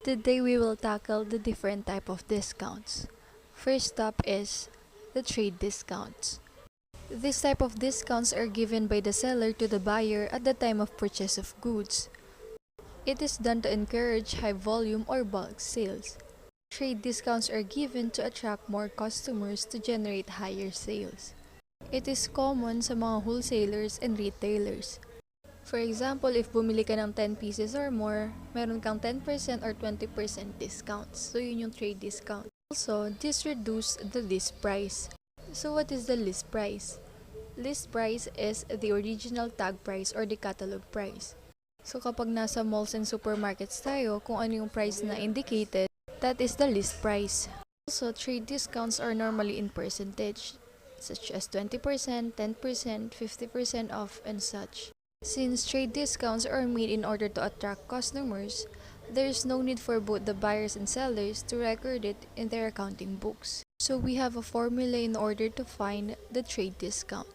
Today we will tackle the different type of discounts. First up is the trade discounts. This type of discounts are given by the seller to the buyer at the time of purchase of goods. It is done to encourage high volume or bulk sales. Trade discounts are given to attract more customers to generate higher sales. It is common sa mga wholesalers and retailers. For example, if bumili ka ng 10 pieces or more, meron kang 10% or 20% discounts. So, yun yung trade discount. Also, this reduces the list price. So, what is the list price? List price is the original tag price or the catalog price. So, kapag nasa malls and supermarkets tayo, kung ano yung price na indicated, that is the list price. Also, trade discounts are normally in percentage, such as 20%, 10%, 50% off, and such. Since trade discounts are made in order to attract customers, there is no need for both the buyers and sellers to record it in their accounting books. So we have a formula in order to find the trade discount.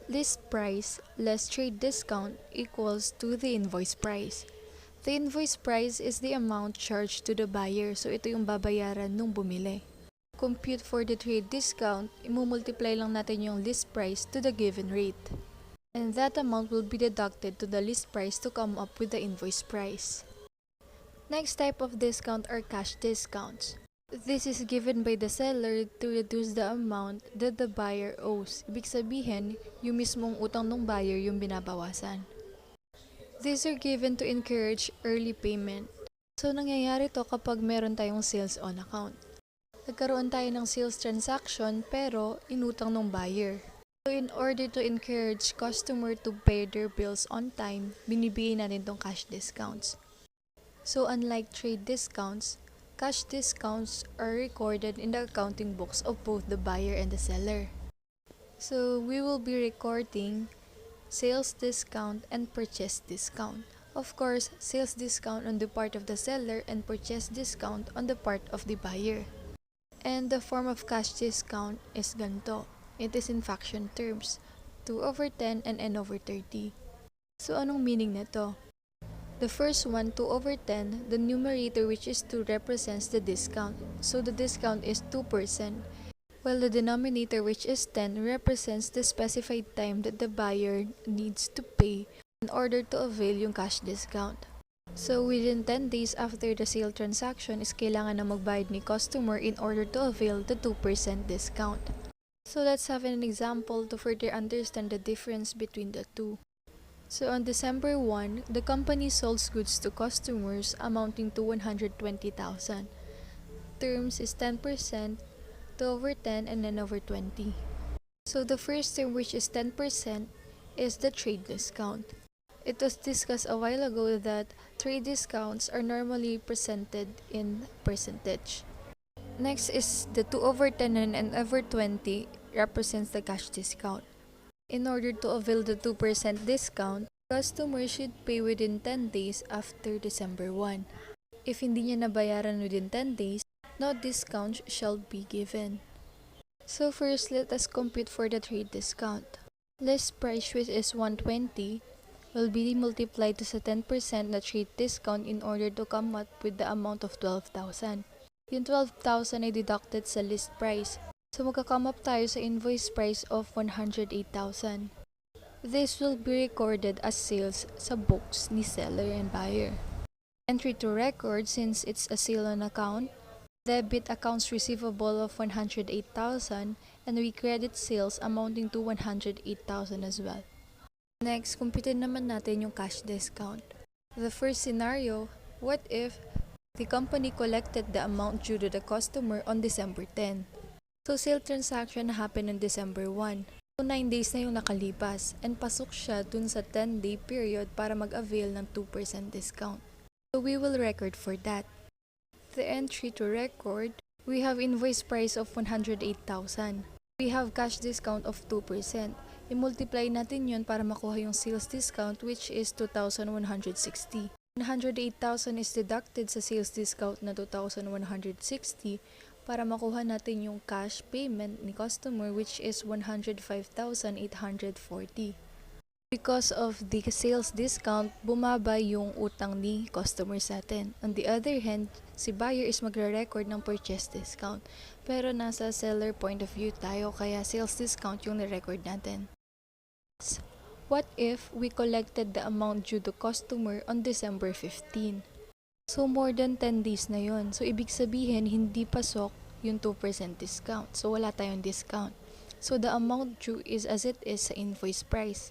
List price less trade discount equals to the invoice price. The invoice price is the amount charged to the buyer, so ito yung babayaran nung bumili. Compute for the trade discount, imumultiply lang natin yung list price to the given rate. And that amount will be deducted to the list price to come up with the invoice price. Next type of discount are cash discounts. This is given by the seller to reduce the amount that the buyer owes. Ibig sabihin, yung mismong utang ng buyer yung binabawasan. These are given to encourage early payment. So, nangyayari to kapag meron tayong sales on account. Nagkaroon tayo ng sales transaction pero inutang ng buyer. So, in order to encourage customer to pay their bills on time, binibigay natin tong cash discounts. So, unlike trade discounts, cash discounts are recorded in the accounting books of both the buyer and the seller. So, we will be recording sales discount and purchase discount. Of course, sales discount on the part of the seller and purchase discount on the part of the buyer. And the form of cash discount is ganito. It is in fraction terms, 2/10 and n/30. So, anong meaning nito? The first one, 2/10, the numerator which is 2 represents the discount. So, the discount is 2%, while the denominator which is 10 represents the specified time that the buyer needs to pay in order to avail yung cash discount. So, within 10 days after the sale transaction is kailangan na magbayad ni customer in order to avail the 2% discount. So let's have an example to further understand the difference between the two. So on December 1, the company sold goods to customers amounting to 120,000. Terms is 10%, 2/10, and n/20. So the first term, which is 10%, is the trade discount. It was discussed a while ago that trade discounts are normally presented in percentage. Next is the 2/10 and n/20 represents the cash discount. In order to avail the 2% discount, customers should pay within 10 days after December 1. If hindi niya nabayaran within 10 days, no discount shall be given. So first, let us compute for the trade discount. List price, which is 120, will be multiplied to sa 10% na trade discount in order to come up with the amount of 12,000. Yung 12,000 ay deducted sa list price. So, magka-come up tayo sa invoice price of 108,000. This will be recorded as sales sa books ni seller and buyer. Entry to record, since it's a sale on account, debit accounts receivable of 108,000 and we credit sales amounting to 108,000 as well. Next, kumpitin naman natin yung cash discount. The first scenario, what if the company collected the amount due to the customer on December 10. So, sale transaction happened on December 1. So, 9 days na yung nakalipas and pasok siya dun sa 10-day period para mag-avail ng 2% discount. So, we will record for that. The entry to record, we have invoice price of 108,000. We have cash discount of 2%. I-multiply natin yun para makuha yung sales discount, which is 2,160. 108,000 is deducted sa sales discount na 2,160 para makuha natin yung cash payment ni customer, which is 105,840. Because of the sales discount, bumaba yung utang ni customer sa atin. On the other hand, si buyer is magre-record ng purchase discount. Pero nasa seller point of view tayo, kaya sales discount yung ni-record natin. What if we collected the amount due to customer on December 15? So more than 10 days na yon. So ibig sabihin, hindi pasok yung 2% discount. So wala tayong discount. So the amount due is as it is sa invoice price.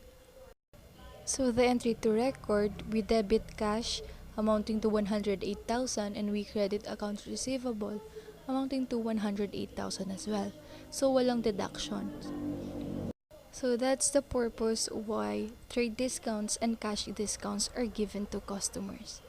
So the entry to record, we debit cash amounting to 108,000 and we credit accounts receivable amounting to 108,000 as well. So walang deductions. So that's the purpose why trade discounts and cash discounts are given to customers.